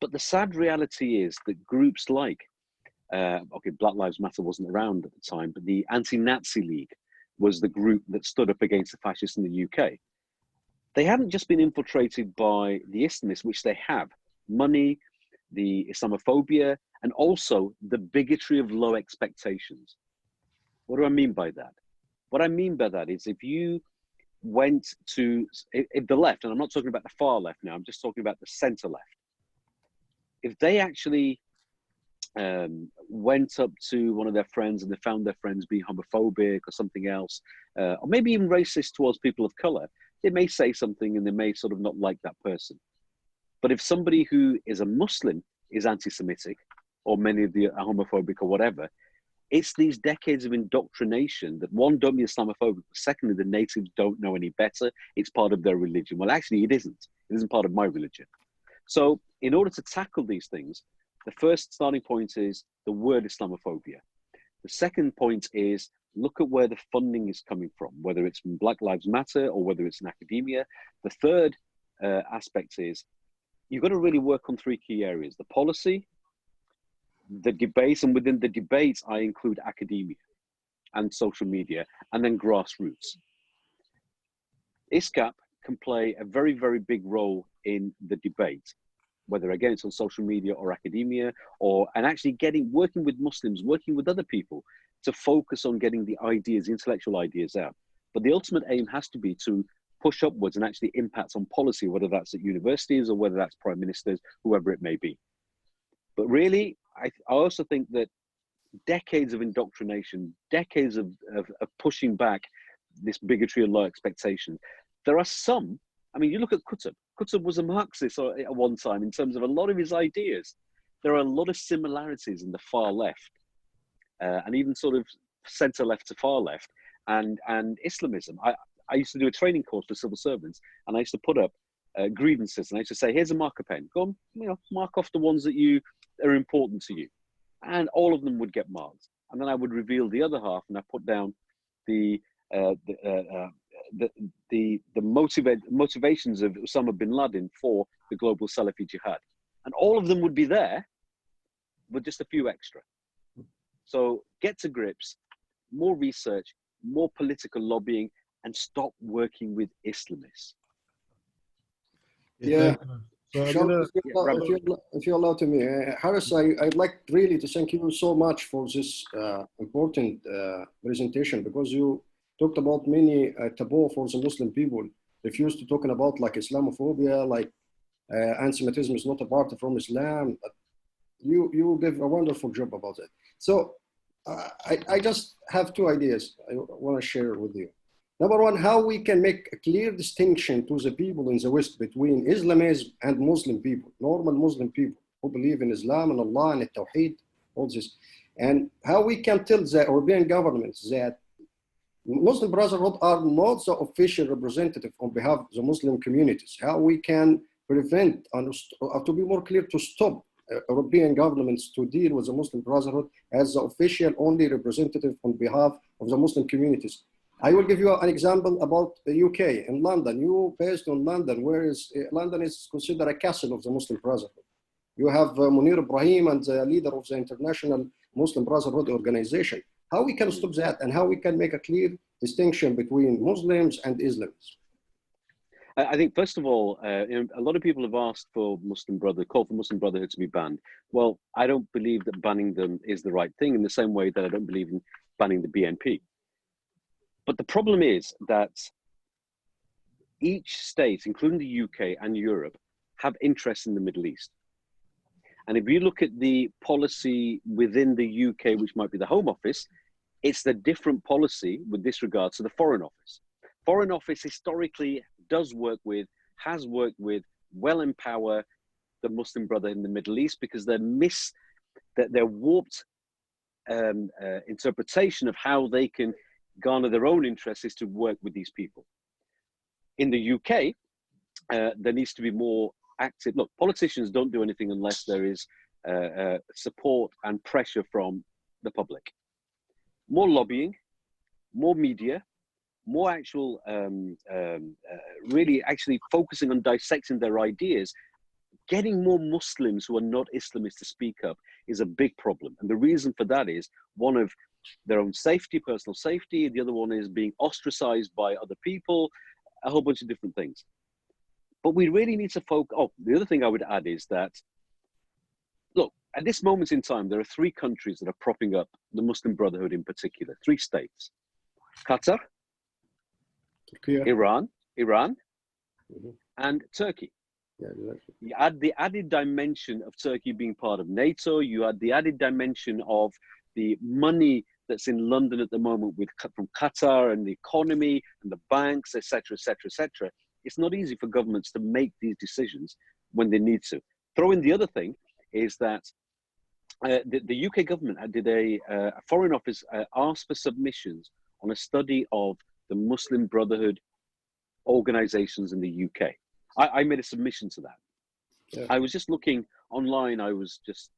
But the sad reality is that groups like, Black Lives Matter wasn't around at the time, but the Anti-Nazi League was the group that stood up against the fascists in the UK. They haven't just been infiltrated by the Islamists, which they have, money, the Islamophobia, and also the bigotry of low expectations. What do I mean by that? What I mean by that is if you went to the left, and I'm not talking about the far left now, I'm just talking about the center left. If they actually went up to one of their friends and they found their friends being homophobic or something else, or maybe even racist towards people of color, they may say something and they may sort of not like that person. But if somebody who is a Muslim is anti-Semitic, or many of the are homophobic or whatever, It's these decades of indoctrination that, one, don't be Islamophobic, but secondly, the natives don't know any better. It's part of their religion. Well, actually, it isn't. It isn't part of my religion. So in order to tackle these things, the first starting point is the word Islamophobia. The second point is look at where the funding is coming from, whether it's from Black Lives Matter or whether it's in academia. The third aspect is you've got to really work on three key areas: the policy, the debates, and within the debates, I include academia and social media, and then grassroots. ISGAP can play a very, very big role in the debate, whether again it's on social media or academia, and actually working with Muslims, working with other people to focus on getting the ideas, intellectual ideas out. But the ultimate aim has to be to push upwards and actually impact on policy, whether that's at universities or whether that's prime ministers, whoever it may be. But really, I also think that decades of indoctrination, decades of pushing back this bigotry and low expectations. There are some, I mean, you look at Qutb. Qutb was a Marxist at one time in terms of a lot of his ideas. There are a lot of similarities in the far left and even sort of center left to far left and Islamism. I used to do a training course for civil servants, and I used to put up grievances, and I used to say, here's a marker pen. Go on, mark off the ones that are important to you. And all of them would get marked. And then I would reveal the other half, and I put down the motivations of Osama bin Laden for the global Salafi jihad. And all of them would be there with just a few extra. So get to grips, more research, more political lobbying, and stop working with Islamists. Yeah. So if you allow to me, Haras, I'd like really to thank you so much for this important presentation, because you talked about many taboo for the Muslim people. Refused to talking about like Islamophobia, like anti-Semitism is not a part from Islam. You did a wonderful job about that. So I just have two ideas I want to share with you. Number one, how we can make a clear distinction to the people in the West between Islamism and Muslim people, normal Muslim people who believe in Islam and Allah and Tawheed, all this. And how we can tell the European governments that Muslim Brotherhood are not the official representative on behalf of the Muslim communities. How we can prevent, and to be more clear, to stop European governments to deal with the Muslim Brotherhood as the official only representative on behalf of the Muslim communities. I will give you an example about the UK in London. You based on London, whereas London is considered a castle of the Muslim Brotherhood. You have Munir Ibrahim and the leader of the International Muslim Brotherhood organization. How we can stop that, and how we can make a clear distinction between Muslims and Islamists? I think, first of all, a lot of people have asked for call for Muslim Brotherhood to be banned. Well, I don't believe that banning them is the right thing, in the same way that I don't believe in banning the BNP. But the problem is that each state, including the UK and Europe, have interests in the Middle East. And if you look at the policy within the UK, which might be the Home Office, it's the different policy with this regard to the Foreign Office. Foreign Office historically has worked with, well empower the Muslim Brotherhood in the Middle East, because their warped interpretation of how they can garner their own interests is to work with these people. In the UK, there needs to be more active. Look, politicians don't do anything unless there is support and pressure from the public. More lobbying, more media, more actual, really actually focusing on dissecting their ideas. Getting more Muslims who are not Islamists to speak up is a big problem. And the reason for that is one of their own safety, personal safety. The other one is being ostracized by other people, a whole bunch of different things. But we really need to focus. Oh, the other thing I would add is that, look, at this moment in time, there are three countries that are propping up the Muslim Brotherhood in particular, three states: Qatar, Iran, and Turkey. Yeah, exactly. You add the added dimension of Turkey being part of NATO. You add the added dimension of the money that's in London at the moment from Qatar, and the economy and the banks, etc., etc., etc. It's not easy for governments to make these decisions when they need to. Throw in the other thing is that the UK government did a Foreign Office asked for submissions on a study of the Muslim Brotherhood organizations in the UK. I made a submission to that. Yeah. I was just looking online. I was just,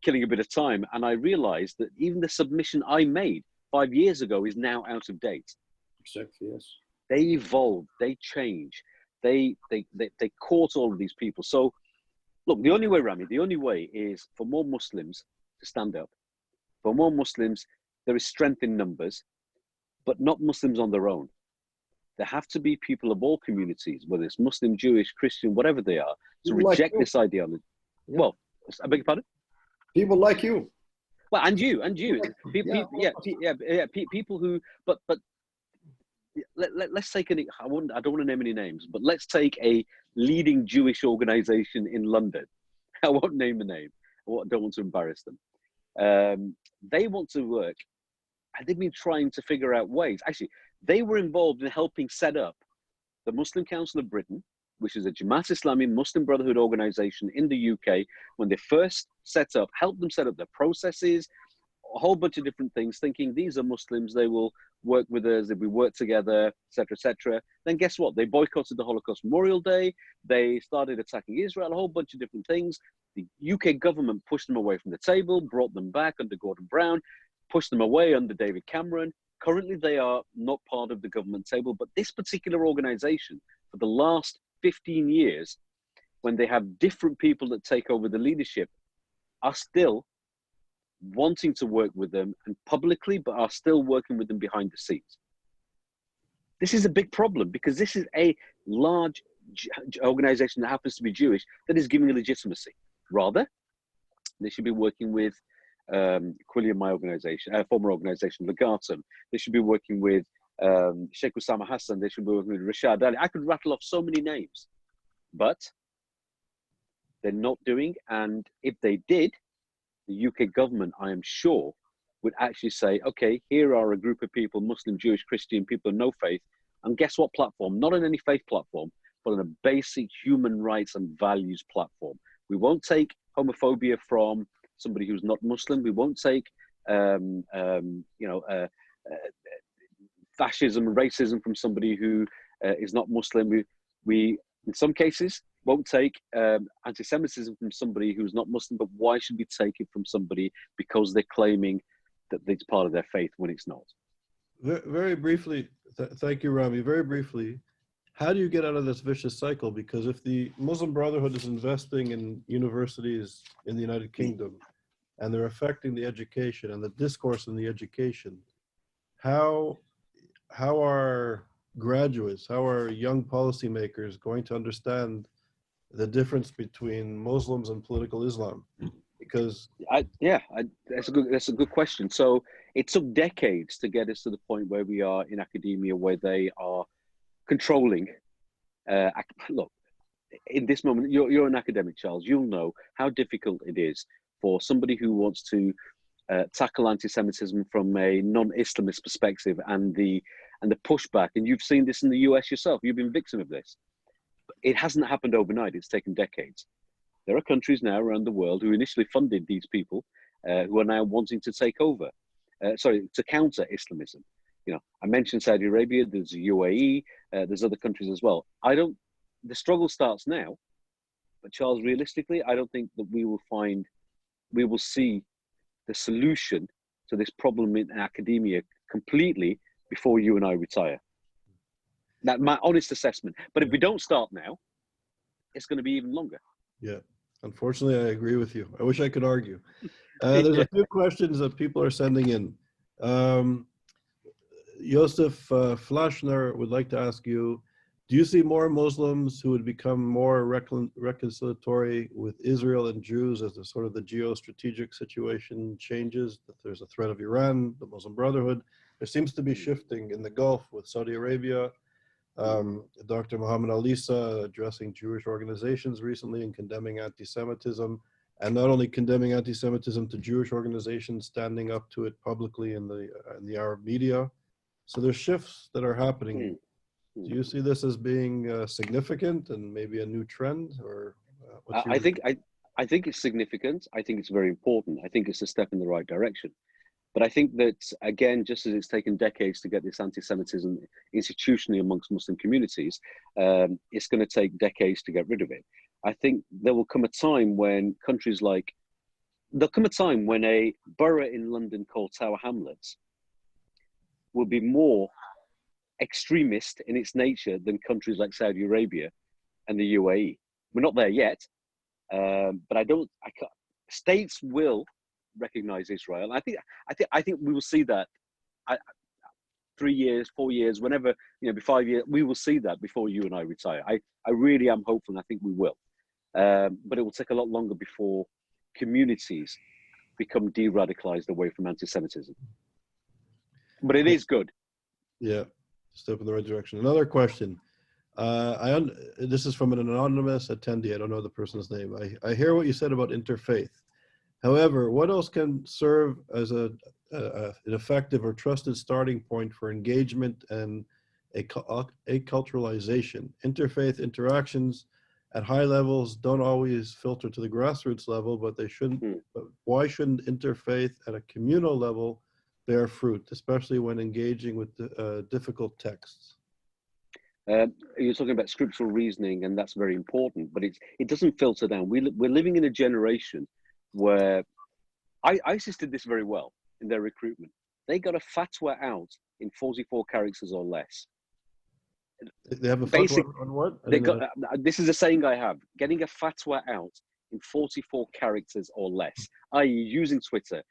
killing a bit of time, and I realized that even the submission I made 5 years ago is now out of date. Exactly, yes. They evolve, they change, they court all of these people. So, look, the only way, Rami, the only way is for more Muslims to stand up. For more Muslims, there is strength in numbers, but not Muslims on their own. There have to be people of all communities, whether it's Muslim, Jewish, Christian, whatever they are, to People like reject you. this ideology. Yeah. Well, I beg your pardon? People like you. Well, and you. People who, but let's take I don't want to name any names, but let's take a leading Jewish organization in London. I won't name the name. I don't want to embarrass them. They want to work, and they've been trying to figure out ways. Actually, they were involved in helping set up the Muslim Council of Britain, which is a Jamaat Islami Muslim Brotherhood organization in the UK. When they first set up, helped them set up their processes, a whole bunch of different things, thinking these are Muslims, they will work with us, if we work together, etc., etc. Then guess what? They boycotted the Holocaust Memorial Day. They started attacking Israel, a whole bunch of different things. The UK government pushed them away from the table, brought them back under Gordon Brown, pushed them away under David Cameron. Currently, they are not part of the government table, but this particular organization, for the last 15 years, when they have different people that take over the leadership, are still wanting to work with them and publicly, but are still working with them behind the scenes. This is a big problem because this is a large organization that happens to be Jewish that is giving legitimacy. Rather, they should be working with Quilliam, my organization, former organization, Legatum. They should be working with Sheikh Osama Hassan. They should be working with Rashad Ali. I could rattle off so many names, but they're not doing. And if they did, the UK government, I am sure, would actually say, okay, here are a group of people, Muslim, Jewish, Christian, people of no faith. And guess what platform? Not on any faith platform, but on a basic human rights and values platform. We won't take homophobia from somebody who's not Muslim. We won't take, fascism and racism from somebody who is not Muslim. We, in some cases, won't take anti-Semitism from somebody who's not Muslim, but why should we take it from somebody because they're claiming that it's part of their faith when it's not? Very briefly, thank you, Rami. Very briefly, how do you get out of this vicious cycle? Because if the Muslim Brotherhood is investing in universities in the United Kingdom and they're affecting the education and the discourse in the education, how are graduates, how are young policymakers going to understand the difference between Muslims and political Islam? Because that's a good question. So it took decades to get us to the point where we are in academia, where they are controlling. Look, in this moment, you're an academic, Charles. You'll know how difficult it is for somebody who wants to tackle anti-Semitism from a non-Islamist perspective and the pushback. And you've seen this in the US yourself. You've been victim of this. It hasn't happened overnight. It's taken decades. There are countries now around the world who initially funded these people who are now wanting to take over, to counter Islamism. I mentioned Saudi Arabia, there's the UAE, there's other countries as well. The struggle starts now, but Charles, realistically, I don't think that we will see the solution to this problem in academia completely before you and I retire. That's my honest assessment. But if we don't start now, it's going to be even longer. Yeah, unfortunately, I agree with you. I wish I could argue. There's a few questions that people are sending in. Joseph Flashner would like to ask you, do you see more Muslims who would become more reconciliatory with Israel and Jews as the sort of the geostrategic situation changes, that there's a threat of Iran, the Muslim Brotherhood? There seems to be shifting in the Gulf with Saudi Arabia. Dr. Muhammad Alisa addressing Jewish organizations recently and condemning anti-Semitism, and not only condemning anti-Semitism to Jewish organizations, standing up to it publicly in the Arab media. So there's shifts that are happening. Do you see this as being significant and maybe a new trend, or what's your... I think it's significant. I think it's very important. I think it's a step in the right direction. But I think that, again, just as it's taken decades to get this anti-Semitism institutionally amongst Muslim communities, it's going to take decades to get rid of it. I think there will come a time when there'll come a time when a borough in London called Tower Hamlets will be more extremist in its nature than countries like Saudi Arabia and the UAE. We're not there yet, but states will recognize Israel. I think we will see that 3 years, 4 years, whenever, be 5 years, we will see that before you and I retire. I really am hopeful, and I think we will. But it will take a lot longer before communities become de-radicalized away from anti-Semitism. But it is good. Yeah, step in the right direction. Another question. This is from an anonymous attendee. I don't know the person's name. I hear what you said about interfaith. However, what else can serve as an effective or trusted starting point for engagement and acculturalization? Interfaith interactions at high levels don't always filter to the grassroots level, but they shouldn't. But why shouldn't interfaith at a communal level bear fruit, especially when engaging with difficult texts? You're talking about scriptural reasoning, and that's very important, but it doesn't filter down. We're living in a generation where ISIS did this very well in their recruitment. They got a fatwa out in 44 characters or less. They have a fatwa on what? This is a saying I have: getting a fatwa out in 44 characters or less, i.e., using Twitter,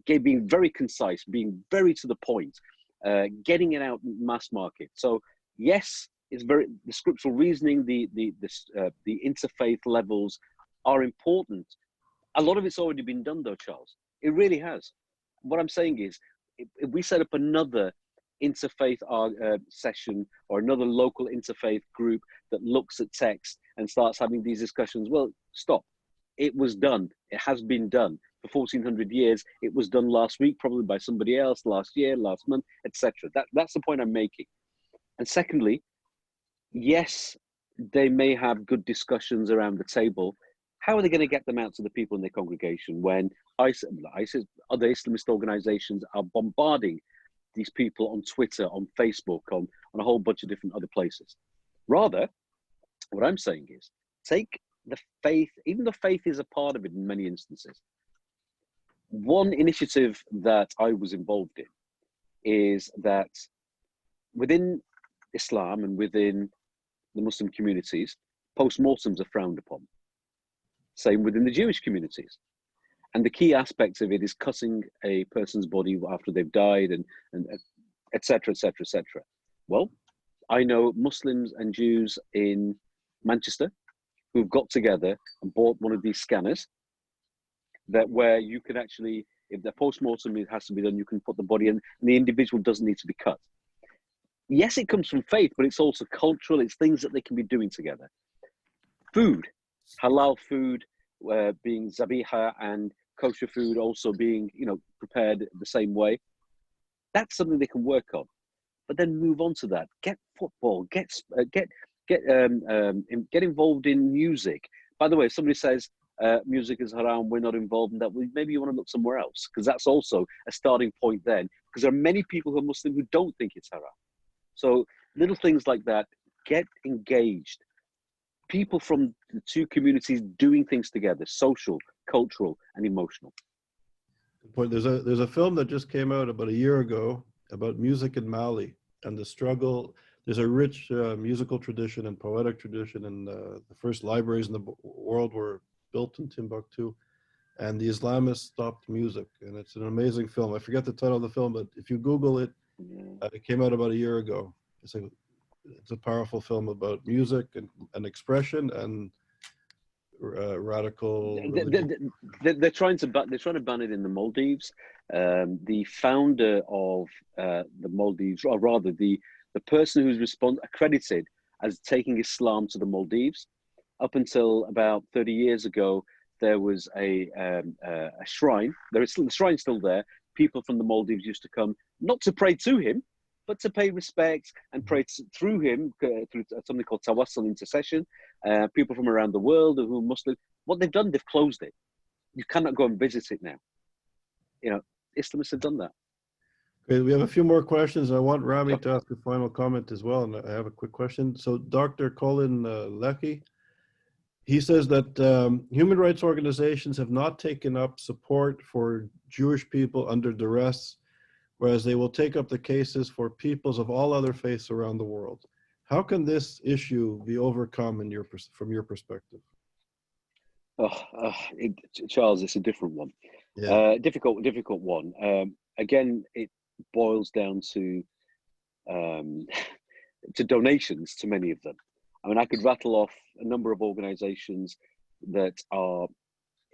being very concise, being very to the point, getting it out in mass market. So yes, it's the scriptural reasoning, the interfaith levels are important. A lot of it's already been done, though, Charles. It really has. What I'm saying is, if we set up another interfaith session or another local interfaith group that looks at text and starts having these discussions, well, stop. It was done. It has been done for 1400 years. It was done last week, probably by somebody else, last year, last month, etc. That's the point I'm making. And secondly, yes, they may have good discussions around the table. How are they going to get them out to the people in their congregation when ISIS, other Islamist organizations are bombarding these people on Twitter, on Facebook, on a whole bunch of different other places? Rather, what I'm saying is, take the faith, even though faith is a part of it in many instances. One initiative that I was involved in is that within Islam and within the Muslim communities, post-mortems are frowned upon. Same within the Jewish communities. And the key aspect of it is cutting a person's body after they've died and et cetera, et cetera, et cetera. Well, I know Muslims and Jews in Manchester who've got together and bought one of these scanners where you can actually, if the post-mortem has to be done, you can put the body in and the individual doesn't need to be cut. Yes, it comes from faith, but it's also cultural. It's things that they can be doing together. Food, halal food being zabiha and kosher food also being, prepared the same way. That's something they can work on. But then move on to that. Get football. Get involved in music. By the way, if somebody says music is haram, we're not involved in that, well, maybe you want to look somewhere else, because that's also a starting point then. Because there are many people who are Muslim who don't think it's haram. So little things like that, get engaged. People from the two communities doing things together, social, cultural, and emotional. Good point. There's a film that just came out about a year ago about music in Mali and the struggle. There's a rich musical tradition and poetic tradition, and the first libraries in the world were built in Timbuktu, and the Islamists stopped music, and it's an amazing film. I forget the title of the film, but if you Google it, it came out about a year ago. It's a powerful film about music and expression and radical. They're trying to ban it in the Maldives. The founder of the Maldives, or rather the person who's accredited as taking Islam to the Maldives, up until about 30 years ago, there was a shrine. The shrine's still there. People from the Maldives used to come, not to pray to him, but to pay respect and pray through him, through something called tawassul, intercession. People from around the world who are Muslim what they've done, they've closed it. You cannot go and visit it now. You know, Islamists have done that. Okay, we have a few more questions. I want Rami to ask a final comment as well, and I have a quick question. So Dr. Colin Leckie, he says that human rights organizations have not taken up support for Jewish people under duress, whereas they will take up the cases for peoples of all other faiths around the world. How can this issue be overcome from your perspective? Charles, it's a different one. Yeah. Difficult one. Again, it boils down to donations to many of them. I mean, I could rattle off a number of organizations that are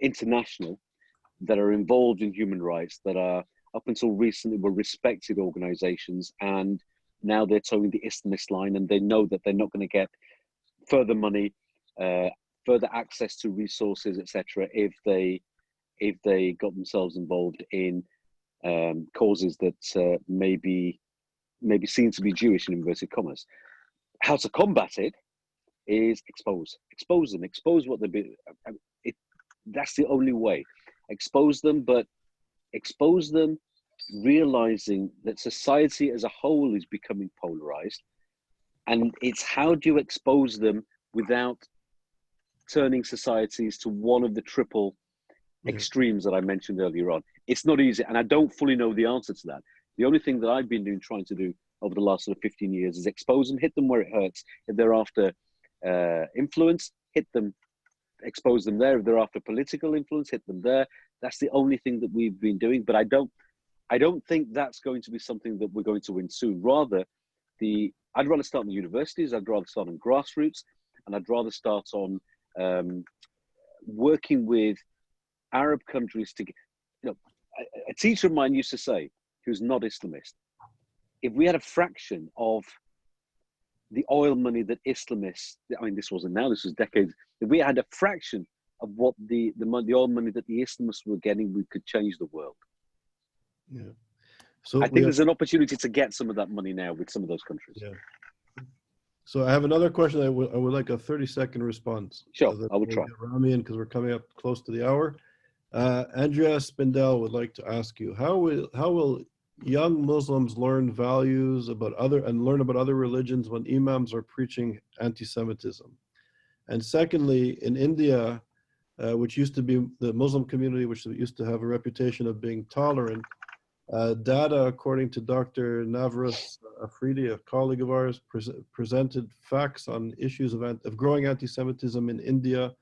international, that are involved in human rights, that are up until recently were respected organizations, and now they're towing the Islamist line, and they know that they're not going to get further money, further access to resources, etc., if they got themselves involved in causes that may be seen to be Jewish in inverted commas. How to combat it is expose them, expose what they're doing. That's the only way. Expose them, but expose them realizing that society as a whole is becoming polarized, and it's how do you expose them without turning societies to one of the triple extremes that I mentioned earlier on. It's not easy, and I don't fully know the answer to that. The only thing that I've been trying to do over the last sort of 15 years is expose them, hit them where it hurts. If they're after influence, hit them, expose them there. If they're after political influence, hit them there. That's the only thing that we've been doing, but I don't think that's going to be something that we're going to win soon. Rather, I'd rather start in the universities, I'd rather start on grassroots, and I'd rather start on working with Arab countries to, a teacher of mine used to say, who's not Islamist, if we had a fraction of the oil money that Islamists, I mean, this wasn't now, this was decades, if we had a fraction of what the oil money that the Islamists were getting, we could change the world. Yeah. So I think there's an opportunity to get some of that money now with some of those countries. Yeah. So I have another question. I would like a 30-second response. Sure, I will try. Rami, because we're coming up close to the hour. Andrea Spindel would like to ask you, how will young Muslims learn values about other religions when imams are preaching anti-Semitism? And secondly, in India, which used to be the Muslim community, which used to have a reputation of being tolerant, data, according to Dr. Navras Afridi, a colleague of ours, presented facts on issues of growing anti-Semitism in India,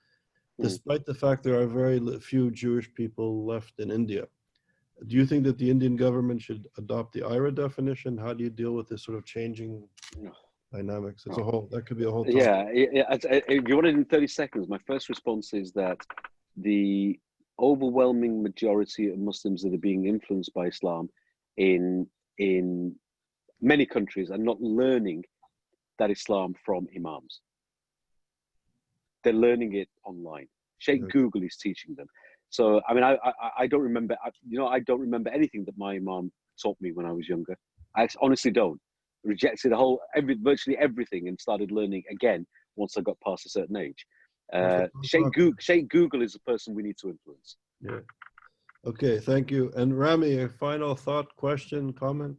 despite the fact there are very few Jewish people left in India. Do you think that the Indian government should adopt the IRA definition? How do you deal with this sort of changing dynamics? It's that could be a whole topic. Yeah. If you want it in 30 seconds, my first response is that the overwhelming majority of Muslims that are being influenced by Islam in many countries are not learning that Islam from imams. They're learning it online. Sheikh Google is teaching them. So, I mean, I don't remember, I don't remember anything that my imam taught me when I was younger. I honestly don't. Rejected virtually everything and started learning again once I got past a certain age. Sheikh Google is the person we need to influence. Yeah. Okay, thank you. And Rami, a final thought, question, comment?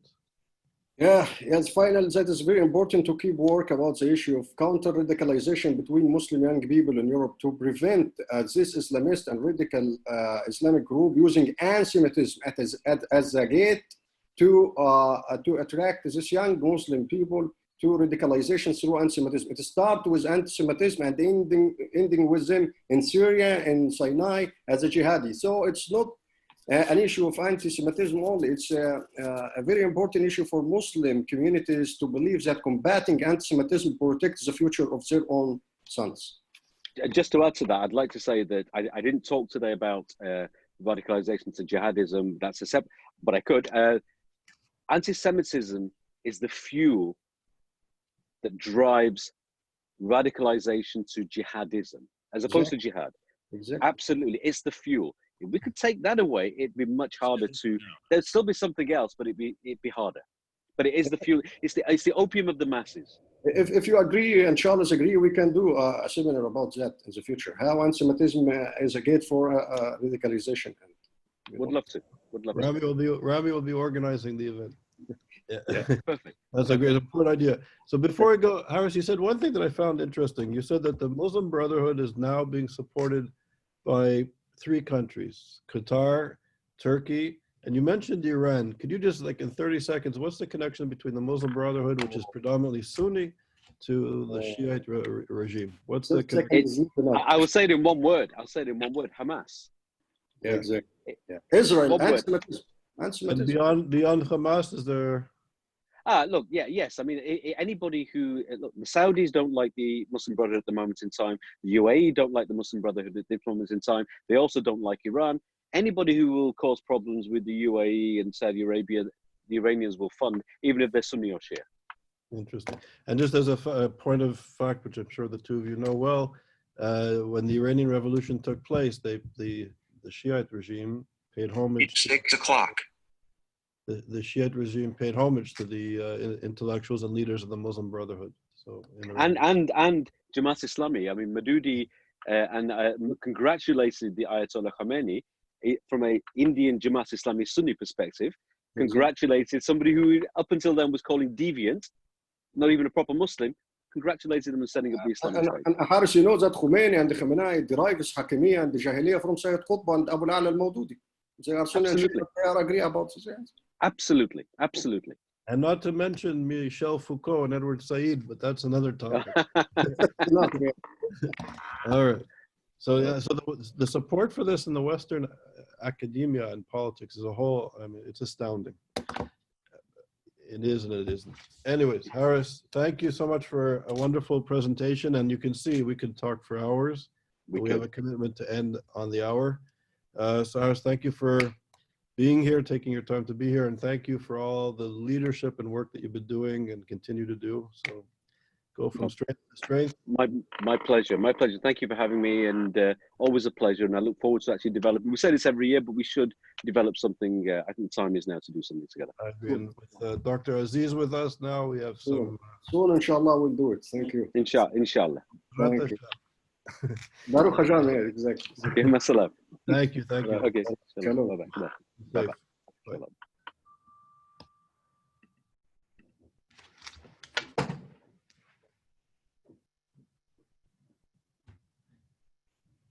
Yes, final, that is very important to keep work about the issue of counter-radicalization between Muslim young people in Europe to prevent this Islamist and radical Islamic group using anti-Semitism as a gate to attract this young Muslim people to radicalization through anti-Semitism. It starts with anti-Semitism and ending with them in Syria and Sinai as a jihadi. So it's not an issue of anti-Semitism only. It's a very important issue for Muslim communities to believe that combating anti-Semitism protects the future of their own sons. Just to add to that, I'd like to say that I didn't talk today about radicalization to jihadism. That's a separate, but I could. Anti-Semitism is the fuel that drives radicalization to jihadism, as opposed to jihad. Exactly. Absolutely, it's the fuel. If we could take that away, it'd be much harder to. There'd still be something else, but it'd be harder. But it is the fuel. It's the opium of the masses. if you agree and Charles agree, we can do a seminar about that in the future. How anti-Semitism is a gate for radicalization. Would love to. Would love to. Rami will be organizing the event. Yeah, perfect. That's a great, important idea. So before I go, Haras, you said one thing that I found interesting. You said that the Muslim Brotherhood is now being supported by 3 countries, Qatar, Turkey, and you mentioned Iran. Could you just, like in 30 seconds, what's the connection between the Muslim Brotherhood, which is predominantly Sunni, to the Shiite regime? What's the connection? I will say it in one word. I'll say it in one word. Hamas. Yeah, exactly. Yeah. Israel, anti-Semitism. And beyond Hamas, is there? Look, yes. I mean, anybody who look, the Saudis don't like the Muslim Brotherhood at the moment in time. The UAE don't like the Muslim Brotherhood at this moment in time. They also don't like Iran. Anybody who will cause problems with the UAE and Saudi Arabia, the Iranians will fund, even if they're Sunni or Shia. Interesting. And just as a point of fact, which I'm sure the two of you know well, when the Iranian Revolution took place, the Shiite regime paid homage. It's 6 o'clock. The Shiite regime paid homage to the intellectuals and leaders of the Muslim Brotherhood. So and Jamaat Islami. I mean, Maududi congratulated the Ayatollah Khamenei from an Indian Jamaat Islami Sunni perspective. Congratulated somebody who up until then was calling deviant, not even a proper Muslim. Congratulated them on setting up the Islamic State. And Haras, you know that Khomeini and the Khamenei derives Hakimiyya and the Jahiliyyah from Sayyid Qutb and Abu al-Ala al-Mawdudi. They are Sunni and they are agree about this. Absolutely. And not to mention Michel Foucault and Edward Said, but that's another topic. All right. So the support for this in the Western academia and politics as a whole, I mean, it's astounding. It is and it isn't. Anyways, Haras, thank you so much for a wonderful presentation. And you can see we could talk for hours. We have a commitment to end on the hour. So Haras, thank you for being here, taking your time to be here, and thank you for all the leadership and work that you've been doing and continue to do. So go from strength to strength. My pleasure. Thank you for having me, and always a pleasure. And I look forward to actually developing. We say this every year, but we should develop something. I think the time is now to do something together. I agree. And with Dr. Aziz with us now, we have some. Soon, inshallah, we'll do it. Thank you. Inshallah. Thank you. Baruch Hashem, exactly. Okay, masalam. Thank you. Okay. Shalom. Bye-bye. Bye-bye.